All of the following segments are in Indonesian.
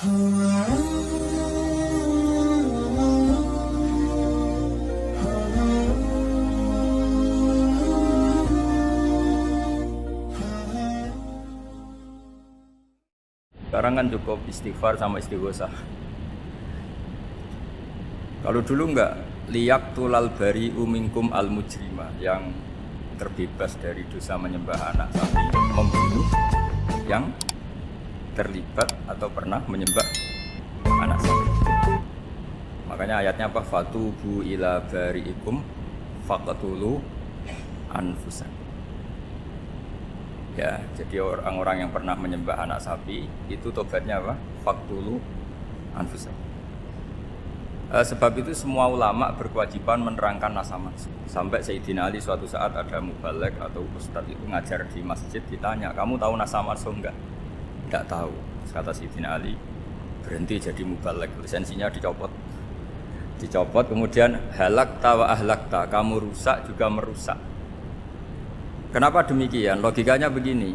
Sekarang kan cukup istighfar sama istighosah. Kalau dulu enggak, liyak tulal bari umingkum al mujrima, yang terbebas dari dosa menyembah anak sapi, membunuh yang terlibat atau pernah menyembah anak sapi. Makanya ayatnya apa? Fatubu ila bariikum faqtulu anfusakum. Ya, jadi orang-orang yang pernah menyembah anak sapi itu tobatnya apa? Faqtulu anfusakum. Sebab itu semua ulama berkewajiban menerangkan nasa mansukh. Sampai Sayyidina Ali suatu saat ada mubalek atau ustadz itu ngajar di masjid, ditanya, kamu tahu nasa mansukh enggak? Enggak tahu. Kata Sayyidina Ali, berhenti jadi mubalek, lisensinya dicopot. Kemudian halakta wa ahlakta, kamu rusak juga merusak. Kenapa demikian? Logikanya begini,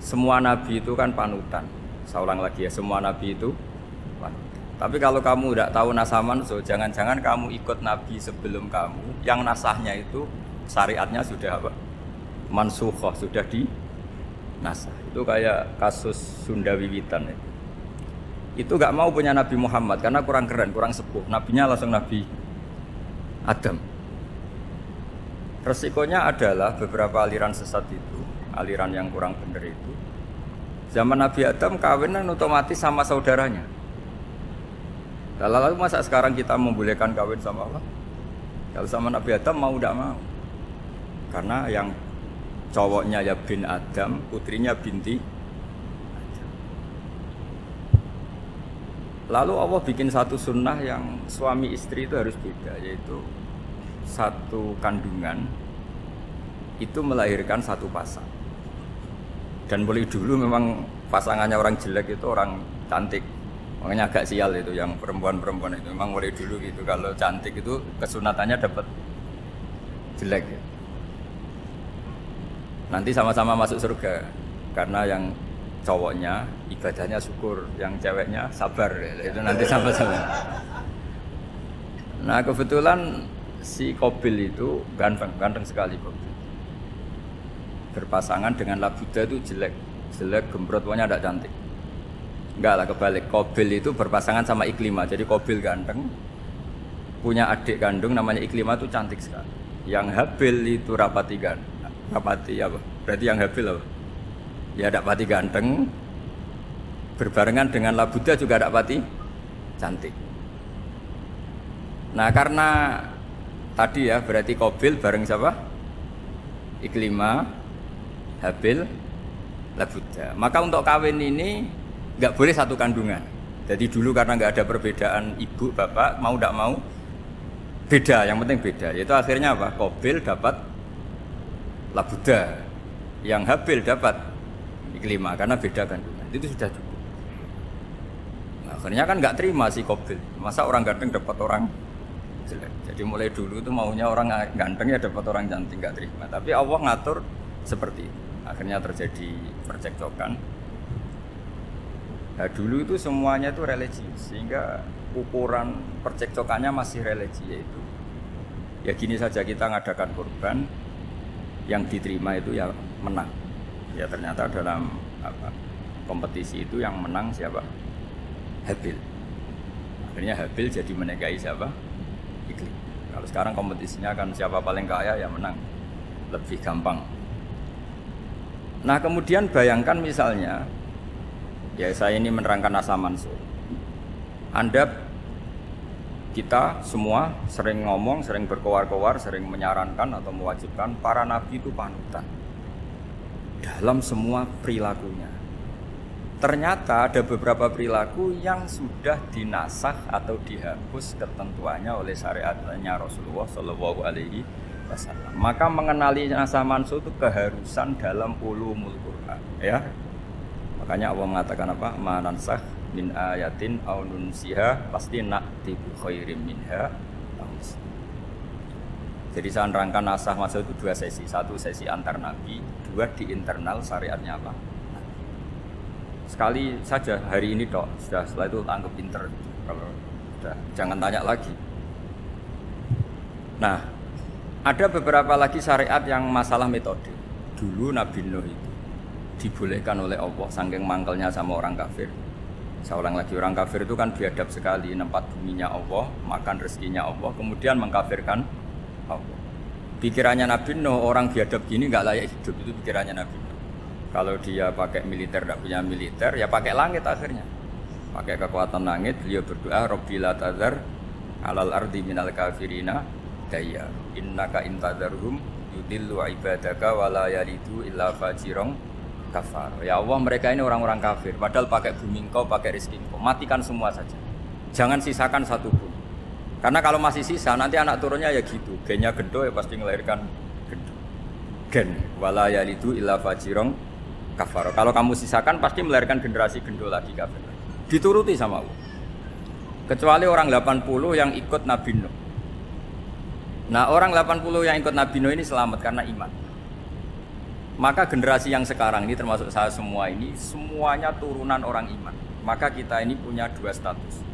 semua nabi itu kan panutan. Saya ulang lagi ya, semua nabi itu panutan. Tapi kalau kamu tidak tahu nasah mansukh, jangan-jangan kamu ikut nabi sebelum kamu, yang nasahnya itu syariatnya sudah apa? Mansukhah, sudah di nasah. Itu kayak kasus Sunda Wiwitan itu. Itu gak mau punya Nabi Muhammad karena kurang keren, kurang sepuh. Nabinya langsung Nabi Adam. Resikonya adalah beberapa aliran sesat itu, aliran yang kurang benar itu, zaman Nabi Adam kawinan otomatis sama saudaranya. Lalu masa sekarang kita membolehkan kawin sama apa? Kalau sama Nabi Adam mau tidak mau. Karena yang cowoknya ya bin Adam, putrinya binti Adam. Lalu Allah bikin satu sunnah yang suami istri itu harus beda, yaitu satu kandungan itu melahirkan satu pasang. Dan mulai dulu memang pasangannya orang jelek itu orang cantik. Makanya agak sial itu yang perempuan-perempuan itu. Memang mulai dulu gitu, kalau cantik itu kesunatannya dapat jelek ya. Nanti sama-sama masuk surga karena yang cowoknya ibadahnya syukur, yang ceweknya sabar ya. Itu nanti sama-sama. Nah kebetulan si Qabil itu ganteng sekali Qabil. Berpasangan dengan Labuda itu jelek, gembrot, pokoknya tidak cantik. Enggak lah, kebalik. Qabil itu berpasangan sama Iklimah. Jadi Qabil ganteng, punya adik kandung namanya Iklimah, itu cantik sekali. Yang Habil itu rapati apa? Berarti yang Habil apa? Ya dapati ganteng, berbarengan dengan Labuda juga dapati cantik. Nah karena tadi ya berarti Qabil bareng siapa? Iklimah, Habil, Labuda. Maka untuk kawin ini nggak boleh satu kandungan. Jadi dulu karena nggak ada perbedaan ibu bapak, mau tidak mau beda, yang penting beda. Yaitu akhirnya apa? Qabil dapat Labuda, yang Habil dapat Iklimah karena beda kandungan. Itu sudah cukup. Nah, akhirnya kan nggak terima si Qabil. Masa orang ganteng dapat orang jelek. Jadi mulai dulu itu maunya orang ganteng ya dapat orang cantik, nggak terima. Tapi Allah ngatur seperti itu. Akhirnya terjadi percekcokan. Nah, dulu itu semuanya itu religius, sehingga ukuran percekcokannya masih religi, yaitu ya gini saja, kita ngadakan kurban, yang diterima itu ya menang. Ya ternyata dalam kompetisi itu yang menang siapa? Habil. Akhirnya Habil jadi menikahi siapa? Iklim. Kalau sekarang kompetisinya kan siapa paling kaya ya menang, lebih gampang. Nah kemudian bayangkan misalnya, ya saya ini menerangkan nasa mansukh. Kita semua sering ngomong, sering berkoar-koar, sering menyarankan atau mewajibkan para nabi itu panutan dalam semua perilakunya. Ternyata ada beberapa perilaku yang sudah dinasakh atau dihapus ketentuannya oleh syariatnya Rasulullah Shallallahu Alaihi Wasallam. Maka mengenali nasa mansukh itu keharusan dalam ulumul Quran. Ya, makanya Allah mengatakan apa? Manansakh min ayatin aw nunsiha pasti na'ti bi khairim minha. Jadi saya nerangkan nasakh mansukh itu dua sesi. Satu sesi antar nabi, dua di internal syariatnya apa? Sekali saja hari ini dok, sudah setelah itu anggap pinter. Kalau sudah jangan tanya lagi. Nah, ada beberapa lagi syariat yang masalah metode. Dulu Nabi Nuh itu dibolehkan oleh Allah saking mangkelnya sama orang kafir. Seorang lagi orang kafir itu kan biadab sekali, nempat buminya Allah, makan rezekinya Allah, kemudian mengkafirkan Allah. Pikirannya Nabi Nuh, orang biadab gini nggak layak hidup, itu pikirannya Nabi Nuh. Kalau dia pakai militer, tidak punya militer, ya pakai langit akhirnya. Pakai kekuatan langit, beliau berdoa, Rabbi la tadzar alal ardi minal kafirina daya. Innaka intadzarhum yudillu ibadaka wa la yalidu illa fajirong kafar. Ya Allah, mereka ini orang-orang kafir, padahal pakai bumi engkau, pakai rezeki engkau, matikan semua saja. Jangan sisakan satu pun. Karena kalau masih sisa, nanti anak turunnya ya gitu. Gennya gendo ya pasti melahirkan gendo. Gen wala yalidu illa fajirong kafar. Kalau kamu sisakan pasti melahirkan generasi gendo lagi kafir. Dituruti sama Allah. Kecuali orang 80 yang ikut Nabi Nuh. Nah, orang 80 yang ikut Nabi Nuh ini selamat karena iman. Maka generasi yang sekarang ini termasuk saya semua ini semuanya turunan orang iman. Maka kita ini punya dua status.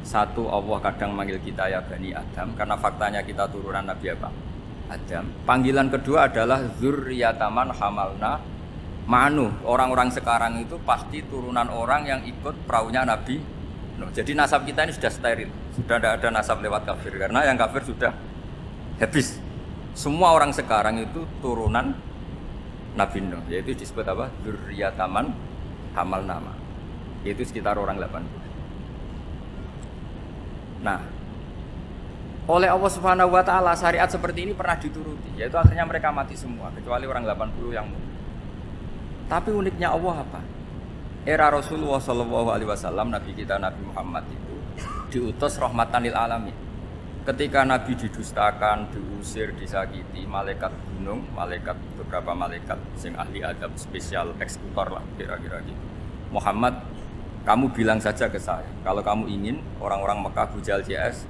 Satu, Allah kadang manggil kita ya Bani Adam karena faktanya kita turunan Nabi apa? Adam. Panggilan kedua adalah dzurriyyataman hamalna ma'nuh. Orang-orang sekarang itu pasti turunan orang yang ikut perahunya Nabi Nuh. Jadi nasab kita ini sudah steril. Sudah tidak ada nasab lewat kafir karena yang kafir sudah habis. Semua orang sekarang itu turunan Nabi Nuh, yaitu disebut apa? Dzurriyyataman hamalna ma. Itu sekitar orang 80. Nah, oleh Allah Subhanahu wa taala syariat seperti ini pernah dituruti, yaitu akhirnya mereka mati semua kecuali orang 80 yang mu'min. Tapi uniknya Allah apa? Era Rasulullah sallallahu alaihi wasallam, Nabi kita Nabi Muhammad itu diutus rahmatan lil alamin. Ketika Nabi didustakan, diusir, disakiti, malaikat gunung, beberapa malaikat sing ahli adab spesial eksekutor lah kira-kira gitu. Muhammad, kamu bilang saja ke saya, kalau kamu ingin orang-orang Mekah Bujal CS,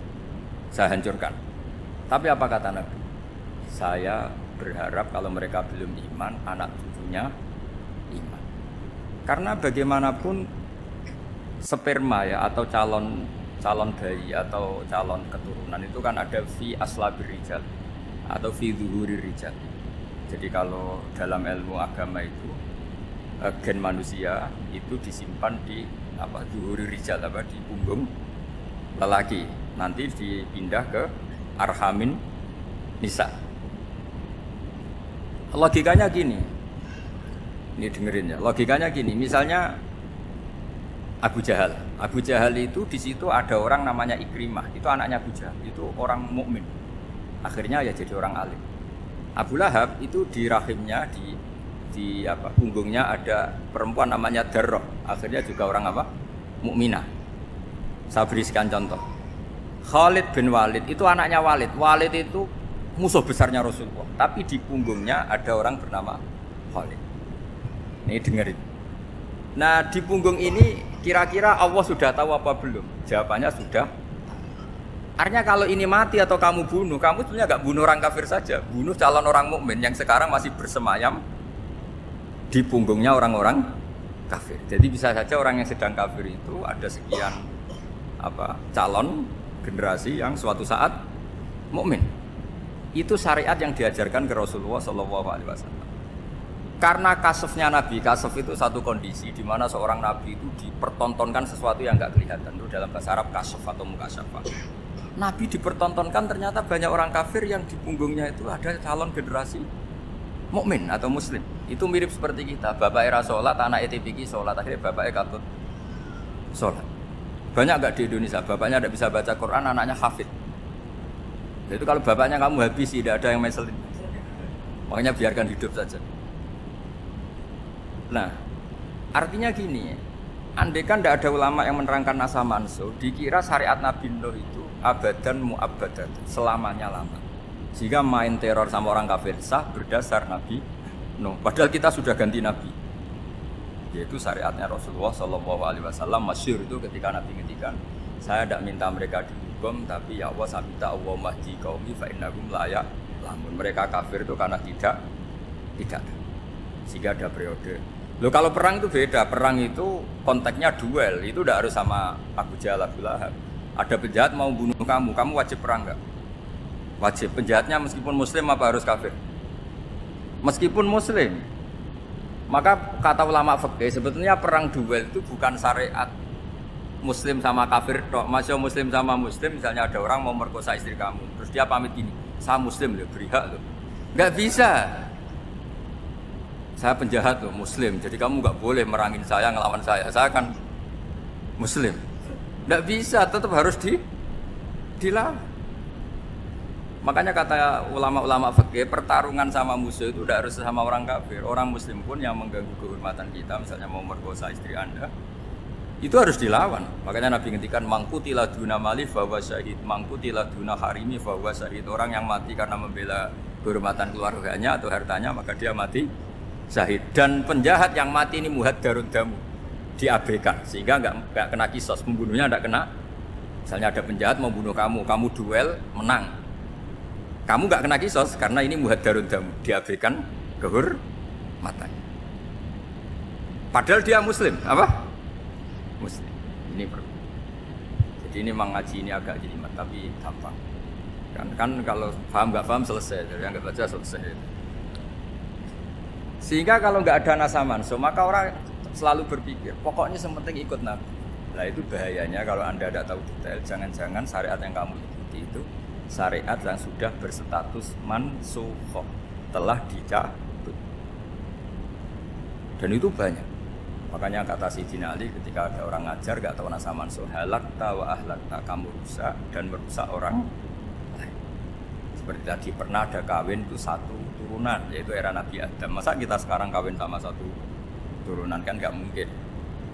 saya hancurkan. Tapi apa kata Nabi? Saya berharap kalau mereka belum iman, anak cucunya iman. Karena bagaimanapun sperma ya atau calon bayi atau calon keturunan itu kan ada fi aslabir rijal atau fi zuhurir rijal. Jadi kalau dalam ilmu agama itu gen manusia itu disimpan di zuhurir rijal di punggung lelaki, nanti dipindah ke arhamin nisa. Logikanya gini, ini dengerin ya. Logikanya gini, misalnya Abu Jahal itu di situ ada orang namanya Ikrimah, itu anaknya Abu Jahal, itu orang mukmin. Akhirnya ya jadi orang alim. Abu Lahab itu di rahimnya di punggungnya ada perempuan namanya Darroh, akhirnya juga orang mukminah. Saya berikan contoh. Khalid bin Walid itu anaknya Walid. Walid itu musuh besarnya Rasulullah, tapi di punggungnya ada orang bernama Khalid. Ini dengerin. Nah, di punggung ini kira-kira Allah sudah tahu apa belum? Jawabannya sudah. Artinya kalau ini mati atau kamu bunuh, kamu sebenarnya nggak bunuh orang kafir saja, bunuh calon orang mukmin yang sekarang masih bersemayam di punggungnya orang-orang kafir. Jadi bisa saja orang yang sedang kafir itu ada sekian calon generasi yang suatu saat mukmin. Itu syariat yang diajarkan ke Rasulullah SAW. Karena kasofnya Nabi, kasof itu satu kondisi di mana seorang Nabi itu dipertontonkan sesuatu yang nggak kelihatan. Itu dalam bahasa Arab kasof atau mukasyafa. Nabi dipertontonkan ternyata banyak orang kafir yang di punggungnya itu ada calon generasi mukmin atau muslim. Itu mirip seperti kita. Bapak era sholat, anak ETPK sholat, akhirnya bapaknya katut sholat. Banyak nggak di Indonesia? Bapaknya tidak bisa baca Quran, anaknya hafid. Itu kalau bapaknya kamu habisi, tidak ada yang meselin. Makanya biarkan hidup saja. Nah, artinya gini, andai kan tidak ada ulama yang menerangkan nasa mansuh, dikira syariat Nabi Nuh itu abadan mu'abbadat, selamanya lama. Sehingga main teror sama orang kafir sah berdasar Nabi Nuh. Padahal kita sudah ganti Nabi, yaitu syariatnya Rasulullah SAW. Masyhur itu ketika Nabi ngendikan, saya tidak minta mereka dihukum, tapi ya Allah saya minta Allah mahdi qaumi fa innahum la ya'lamun. Mereka kafir itu karena tidak. Sehingga ada periode Loh kalau perang itu beda, perang itu konteksnya duel, itu udah harus sama Abu Jahal, Abu Lahab. Ada penjahat mau bunuh kamu wajib perang nggak? Wajib. Penjahatnya meskipun muslim apa harus kafir? Meskipun muslim. Maka kata ulama fikih sebetulnya perang duel itu bukan syariat muslim sama kafir tok. Masih muslim sama muslim, misalnya ada orang mau merkosa istri kamu, terus dia pamit gini, saya muslim loh, beri hak loh. Nggak bisa. Saya penjahat loh, muslim, jadi kamu nggak boleh merangin saya, ngelawan saya kan muslim. Nggak bisa, tetap harus dilawan. Makanya kata ulama-ulama fikih, pertarungan sama musuh itu udah harus sama orang kafir. Orang muslim pun yang mengganggu kehormatan kita, misalnya mau merkosa istri Anda, itu harus dilawan. Makanya Nabi ngendikan mangkutila duna mali fahuwa syahid, mangkutila duna harimi fahuwa syahid. Orang yang mati karena membela kehormatan keluarganya atau hartanya, maka dia mati syahid. Dan penjahat yang mati ini muhaddarun damu, diabaikan sehingga nggak kena kisos, pembunuhnya nggak kena. Misalnya ada penjahat mau bunuh kamu duel menang, kamu nggak kena kisos karena ini muhaddarun damu, diabaikan kehormatannya. Padahal dia muslim, apa? Muslim. Ini jadi ini mengaji ini agak jelimet tapi gampang. Kan kalau paham nggak paham selesai, jadi yang nggak baca selesai. Sehingga kalau nggak ada nasa mansuh, maka orang selalu berpikir pokoknya sementing ikut Nabi. Nah itu bahayanya kalau Anda tidak tahu detail, jangan-jangan syariat yang kamu ikuti itu syariat yang sudah berstatus mansukh, telah dicabut. Dan itu banyak. Makanya kata Sayyidina Ali ketika ada orang ngajar gak tahu nasa mansuh, halakta wa ahlakta, kamu rusak dan merusak orang lain. Seperti tadi pernah ada kawin itu satu turunan, yaitu era Nabi Adam. Masa kita sekarang kawin sama satu turunan, kan gak mungkin.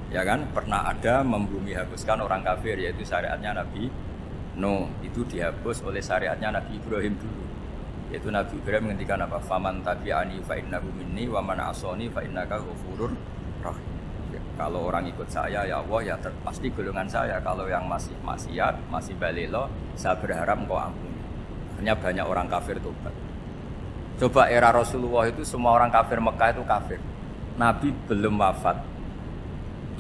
Ya kan, pernah ada membumi hapuskan orang kafir, yaitu syariatnya Nabi Nuh, itu dihapus oleh syariatnya Nabi Ibrahim dulu. Yaitu Nabi Ibrahim menghentikan apa? Faman tabi'ani fa innahu minni wa man asani fa innaka ghafurur rahim. Kalau orang ikut saya ya Allah ya pasti golongan saya. Kalau yang masih maksiat, masih balelo, saya berharap engkau ampuni. Hanya banyak orang kafir tobat. Coba era Rasulullah itu semua orang kafir Mekah itu kafir. Nabi belum wafat.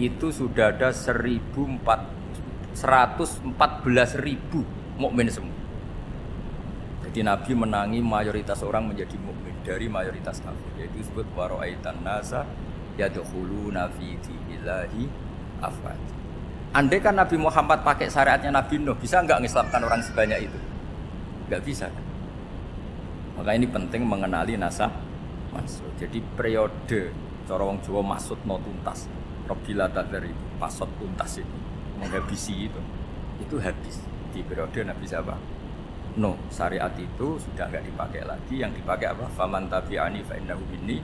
Itu sudah ada 114.000 mukmin semua. Jadi Nabi menangi mayoritas orang menjadi mukmin dari mayoritas kafir. Yaitu disebut wara'aitan nasa yadkhuluna fi dinillahi afwaj. Andai kan Nabi Muhammad pakai syariatnya Nabi Nuh, bisa enggak mengislamkan orang sebanyak itu? Enggak bisa kan? Maka ini penting mengenali nasa mansuh. Jadi periode cara wong Jawa maksud no tuntas. Robila dari pasot tuntas itu menghabisi itu habis di periode Nabi siapa? Nuh. Syariat itu sudah enggak dipakai lagi. Yang dipakai apa? Faman tabi'ani fa innahu minni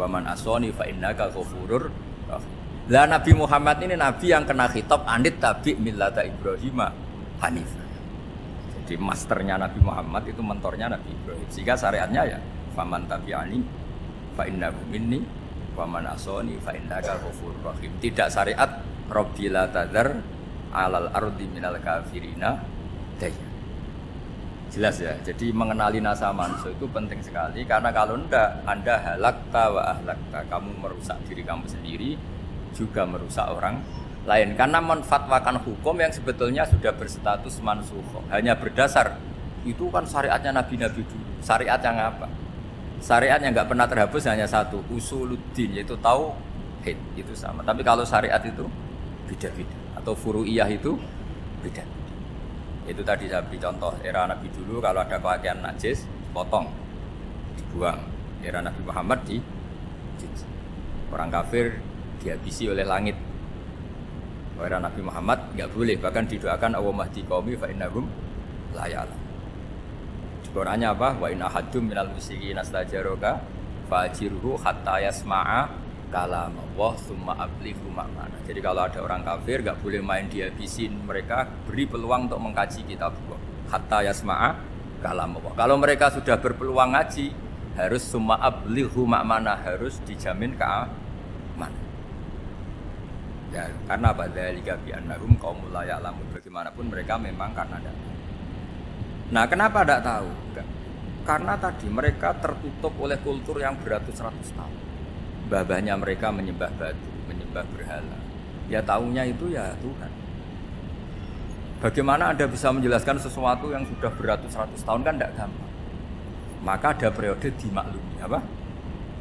wa man asani fa innaka ghafurur rahim. Lah Nabi Muhammad ini nabi yang kena khitab anit tabi millata Ibrahim hanif. Jadi masternya Nabi Muhammad itu mentornya Nabi Ibrahim. Sehingga syariatnya ya faman tabi'ani fa innahu minni wa man asani fa innaka ghafurur rahim. Tidak syariat rabbila tadzar alal ardi minal kafirina daya. Jelas ya, jadi mengenali nasa mansuh itu penting sekali. Karena kalau enggak, Anda halakta wa ahlakta, kamu merusak diri kamu sendiri, juga merusak orang lain. Karena menfatwakan hukum yang sebetulnya sudah berstatus mansuh, hanya berdasar, itu kan syariatnya Nabi-Nabi dulu. Syariat yang apa? Syariat yang enggak pernah terhapus hanya satu, usuluddin, yaitu tauhid, itu sama. Tapi kalau syariat itu beda-beda, atau furu'iyah itu beda. Itu tadi saya beri contoh, era Nabi dulu kalau ada pakaian najis, potong, dibuang. Era Nabi Muhammad orang kafir dihabisi oleh langit. Era Nabi Muhammad nggak boleh, bahkan didoakan Allahumma hdi qaumi fa innahum la ya'lamun. Di Qur'annya apa? Wa in ahadum minal musyrikin astajaraka fajirhu hatta yasma'a kalam Allah summa ablighu ma'mana. Jadi kalau ada orang kafir enggak boleh main dihabisin, mereka beri peluang untuk mengkaji kitab Allah hatta yasma'a kalam Allah. Kalau mereka sudah berpeluang ngaji, harus summa ablighu ma'mana, harus dijamin keamanan. Ya, karena pada liga bi annahum qaumul la ya'lamun, bagaimanapun mereka memang karena tidak. Nah, kenapa tidak tahu? Enggak. Karena tadi mereka tertutup oleh kultur yang beratus-ratus tahun. Mbah-mbahnya mereka menyembah batu, menyembah berhala. Ya taunya itu ya Tuhan. Bagaimana Anda bisa menjelaskan sesuatu yang sudah beratus-ratus tahun kan tidak gampang. Maka ada periode dimaklumi, apa?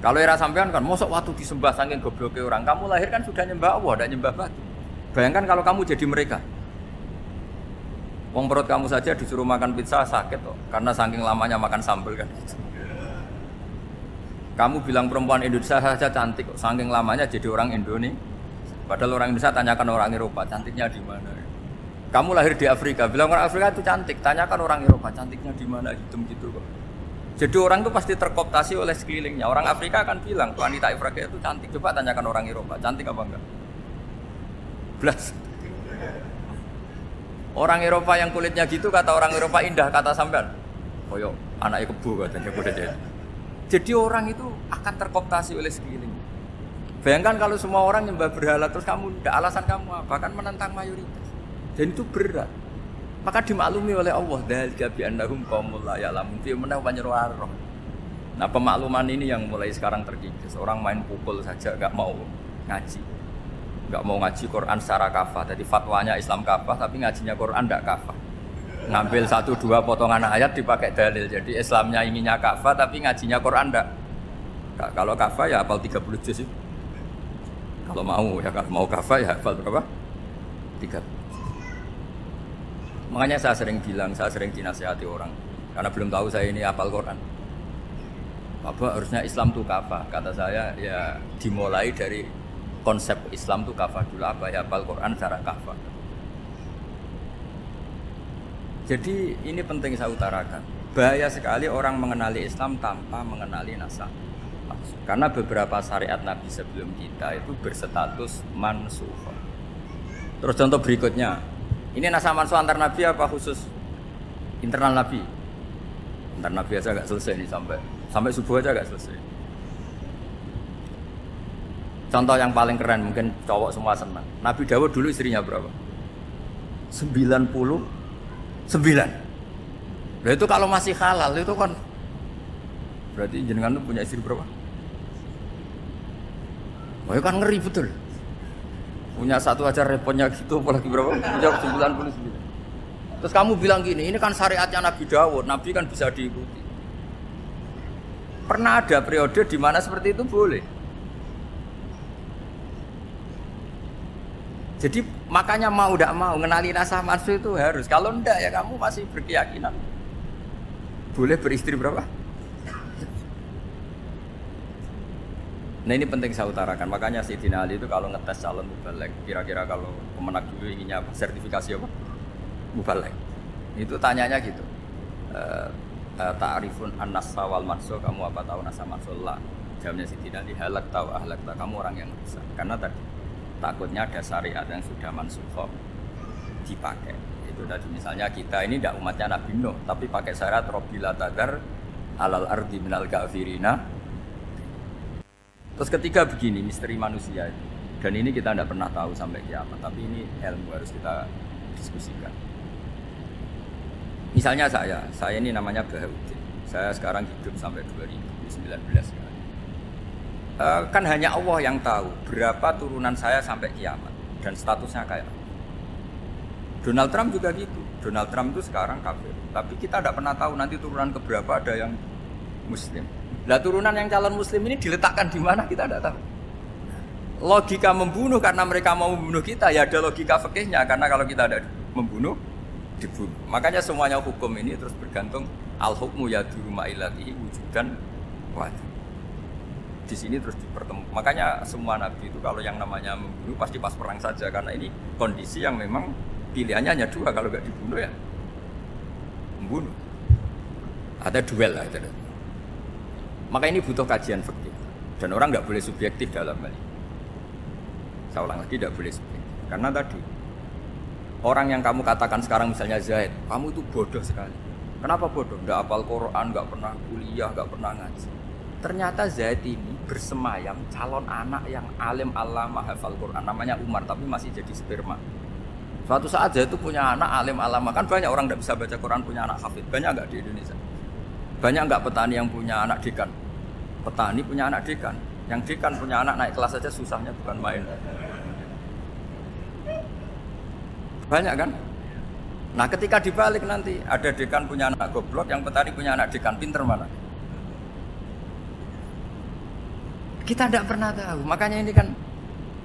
Kalau era sampean kan, mosok waktu disembah saking gobloknya orang, kamu lahir kan sudah nyembah Allah, tidak nyembah batu. Bayangkan kalau kamu jadi mereka. Wong perut kamu saja disuruh makan pizza sakit kok, karena saking lamanya makan sambal kan. Kamu bilang perempuan Indonesia saja cantik kok, saking lamanya jadi orang Indonesia. Padahal orang Indonesia tanyakan orang Eropa, cantiknya di mana? Kamu lahir di Afrika, bilang orang Afrika itu cantik, tanyakan orang Eropa, cantiknya di mana, hitam gitu kok. Jadi orang itu pasti terkooptasi oleh sekelilingnya. Orang Afrika akan bilang, wanita Afrika itu cantik, coba tanyakan orang Eropa, cantik apa enggak? Belas. Orang Eropa yang kulitnya gitu, kata orang Eropa indah, kata sampean. Koyo anaknya kebo katanya, kuda jadi. Jadi orang itu akan terkooptasi oleh sekeliling. Bayangkan kalau semua orang nyembah berhala, terus kamu, tidak alasan kamu apa? Kan menentang mayoritas. Dan itu berat. Maka dimaklumi oleh Allah. Dzalika bi annahum qaumul la ya'lamun. Fi manah panyeruar. Nah, pemakluman ini yang mulai sekarang terkikis. Orang main pukul saja enggak mau ngaji. Enggak mau ngaji Quran secara kafah. Jadi fatwanya Islam kafah tapi ngajinya Quran enggak kafah. Ngambil 1-2 potongan ayat dipakai dalil. Jadi Islamnya inginnya kafah tapi ngajinya Quran enggak. Kalau kafah ya hafal 30 juz. Kalau mau ya kalau mau kafah ya hafal berapa? 30. Makanya saya sering bilang, saya sering dinasihati orang karena belum tahu saya ini hafal Quran. Apa harusnya Islam itu kafah? Kata saya ya dimulai dari konsep Islam itu kafah dulu, apa ya hafal Quran secara kafah. Jadi ini penting saya utarakan. Bahaya sekali orang mengenali Islam tanpa mengenali nasab. Karena beberapa syariat Nabi sebelum kita itu berstatus mansukh. Terus contoh berikutnya, ini nasab mansukh antar Nabi apa khusus internal Nabi? Antar Nabi aja agak selesai nih sampai subuh aja agak selesai. Contoh yang paling keren mungkin cowok semua senang. Nabi Dawud dulu istrinya berapa? 99. Nah itu kalau masih halal itu kan berarti jenengan tuh punya istri berapa? Oh ya kan ngeri betul. Punya satu aja repotnya gitu, apalagi berapa? Punya 99. Terus kamu bilang gini, ini kan syariatnya Nabi Dawud, Nabi kan bisa diikuti. Pernah ada periode di mana seperti itu boleh. Jadi makanya mau tidak mau ngenali nasab mansukh itu harus. Kalau enggak ya kamu masih berkeyakinan boleh beristri berapa? Nah ini penting saya utarakan. Makanya Sayyidina Ali itu kalau ngetes calon mubalek, kira-kira kalau kemenak dulu inginnya apa? Sertifikasi apa? Mubalek. Itu tanyanya gitu. Ta'rifun an-nassa wal mansukh, kamu apa tahu nasab mansukh? Lah. Jawabnya Sayyidina Ali, halak tahu ahlak tahu, kamu orang yang rusak. Karena tadi takutnya ada syariat yang sudah mansukh dipakai. Itu tadi misalnya kita ini tidak umatnya Nabi Nuh, tapi pakai syarat Robbila tadar alal ardi minal kafirina. Terus ketiga begini, misteri manusia itu. Dan ini kita tidak pernah tahu sampai kiamat, tapi ini ilmu harus kita diskusikan. Misalnya saya ini namanya Bahaudin. Saya sekarang hidup sampai 2019. Kan hanya Allah yang tahu berapa turunan saya sampai kiamat dan statusnya kayak apa. Donald Trump juga gitu. Donald Trump itu sekarang kafir, tapi kita tidak pernah tahu nanti turunan keberapa ada yang Muslim. Lah turunan yang calon Muslim ini diletakkan di mana kita tidak tahu. Logika membunuh karena mereka mau membunuh kita ya ada logika fikihnya, karena kalau kita ada membunuh dibunuh. Makanya semuanya hukum ini terus bergantung al-hukmu yaduru ma'ilatihi wujudan wajib. Di sini terus dipertemukan. Makanya semua nabi itu kalau yang namanya membunuh pasti pas perang saja, karena ini kondisi yang memang pilihannya hanya dua, kalau nggak dibunuh ya membunuh. Ada duel lah itu. Maka ini butuh kajian fikih dan orang nggak boleh subjektif dalam hal ini. Saya ulang lagi, tidak boleh subjektif. Karena tadi orang yang kamu katakan sekarang misalnya Zaid, kamu itu bodoh sekali. Kenapa bodoh? Nggak hafal Quran, nggak pernah kuliah, nggak pernah ngaji. Ternyata Zaid ini bersemayam calon anak yang alim alama hafal Quran, namanya Umar, tapi masih jadi sperma. Suatu saat Zaid itu punya anak alim alama, kan banyak orang nggak bisa baca Quran punya anak hafid, banyak nggak di Indonesia? Banyak nggak petani yang punya anak dekan? Petani punya anak dekan. Yang dekan punya anak naik kelas saja susahnya bukan main. Banyak kan? Nah ketika dibalik nanti ada dekan punya anak goblok, yang petani punya anak dekan pinter mana? Kita tidak pernah tahu. Makanya ini kan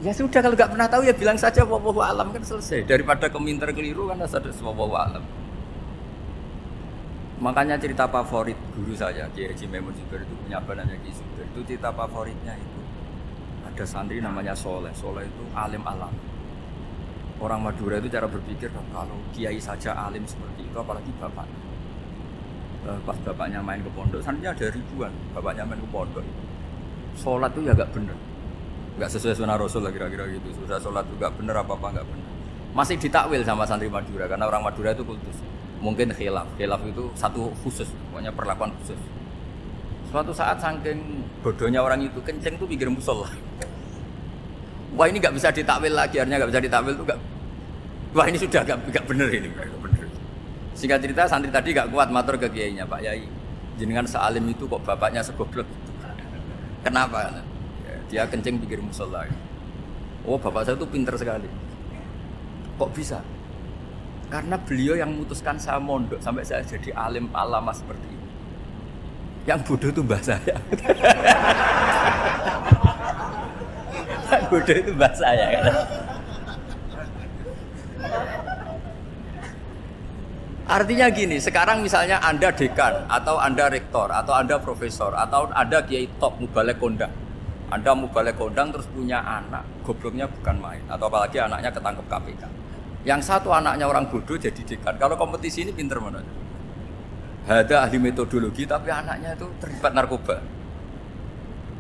ya sudah, kalau nggak pernah tahu ya bilang saja wallahu alam, kan selesai. Daripada keminter keliru kan ada wallahu alam. Makanya cerita favorit guru saya Kiai Haji Maimun Zubair itu punya namanya Ki Zubair. Itu cerita favoritnya itu ada santri namanya Soleh. Soleh itu alim alam. Orang Madura itu cara berpikir kalau kiai saja alim seperti itu, apalagi bapak. Pas bapaknya main ke pondok, santrinya ada ribuan. Bapaknya main ke pondok. Sholat itu ya nggak bener, nggak sesuai sunnah Rasul lah kira-kira gitu. Sudah sholat itu nggak bener, apa nggak bener. Masih ditakwil sama santri Madura karena orang Madura itu kultus. Mungkin khilaf itu satu khusus, pokoknya perlakuan khusus. Suatu saat saking bodohnya orang itu kenceng tuh pikir musola. Wah ini nggak bisa ditakwil lagi, akhirnya nggak bisa ditakwil tuh nggak. Wah ini sudah nggak bener ini, nggak bener. Singkat cerita santri tadi nggak kuat matur ke kiainya, Pak Yai, jenengan sealim itu kok bapaknya segoblok. Kenapa? Ya, dia kenceng pikir musola. Oh bapak saya tuh pinter sekali. Kok bisa? Karena beliau yang memutuskan saya mondok sampai saya jadi alim alama seperti ini. Yang bodoh itu mbah saya. Yang bodoh itu mbah saya kan. Artinya gini, sekarang misalnya Anda dekan atau Anda rektor atau Anda profesor atau Anda kiai top mubalek kondang. Anda mubalek kondang terus punya anak, gobloknya bukan main, atau apalagi anaknya ketangkep KPK. Yang satu anaknya orang bodoh jadi dekan. Kalau kompetisi ini pinter mana? Ada ahli metodologi tapi anaknya itu terlibat narkoba.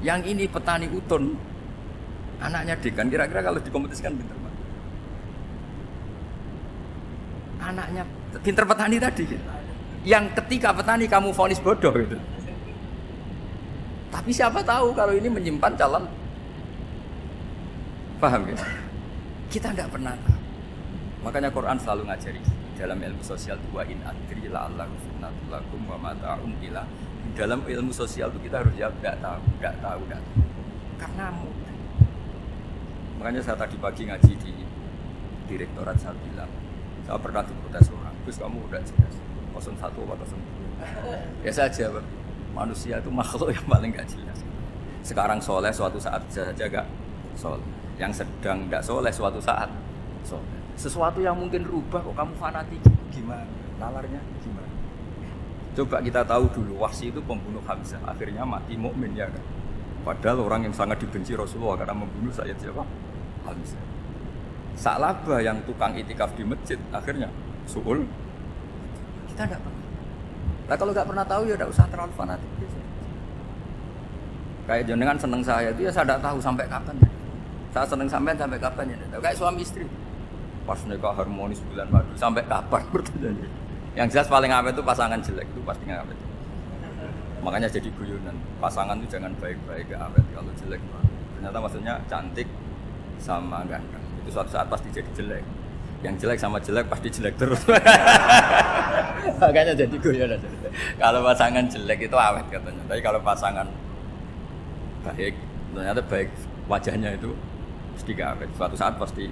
Yang ini petani utun, anaknya dekan. Kira-kira kalau dikompetisikan pinter mana? Anaknya pinter petani tadi. Yang ketika petani kamu vonis bodoh gitu. Tapi siapa tahu kalau ini menyimpan calon. Paham ya? Kita tidak pernah tahu. Makanya Quran selalu ngajari dalam ilmu sosial wa in adri la'allahu fitnatul lakum wa mata'un ila. Dalam ilmu sosial itu kita harus jawab enggak tahu. Karena mudah. Makanya saya tadi pagi ngaji di direktorat, saya bilang, saya pernah diprotes orang, Gus kamu udah jelas 01 atau 02. Ya saya jawab, manusia itu makhluk yang paling enggak jelas. Sekarang soleh, suatu saat bisa saja enggak soleh. Yang sedang enggak soleh, suatu saat soleh. Sesuatu yang mungkin rubah kok kamu fanatik gimana? Nalarnya gimana? Coba kita tahu dulu, Wahsy itu pembunuh Hamzah, akhirnya mati mukmin ya kan? Padahal orang yang sangat dibenci Rasulullah karena membunuh Sayyid siapa? Hamzah. Sa'labah yang tukang itikaf di masjid, akhirnya su'ul. Kita tidak pernah. Nah kalau nggak pernah tahu ya tidak usah terlalu fanatik. Kayak jenengan seneng saya itu ya saya tidak tahu sampai kapan. Saya seneng sampai kapan ya? Kayak suami istri. Pas nikah harmonis bulan madu sampai kapan bertanya. Yang jelas paling awet itu pasangan jelek itu pasti nggak awet. Makanya jadi guyonan. Pasangan itu jangan baik-baik gak awet, kalau jelek ternyata maksudnya cantik sama ganteng. Itu suatu saat pasti jadi jelek. Yang jelek sama jelek pasti jelek terus. Makanya jadi guyonan. Kalau pasangan jelek itu awet katanya. Tapi kalau pasangan baik, ternyata baik wajahnya itu pasti gak awet. Suatu saat pasti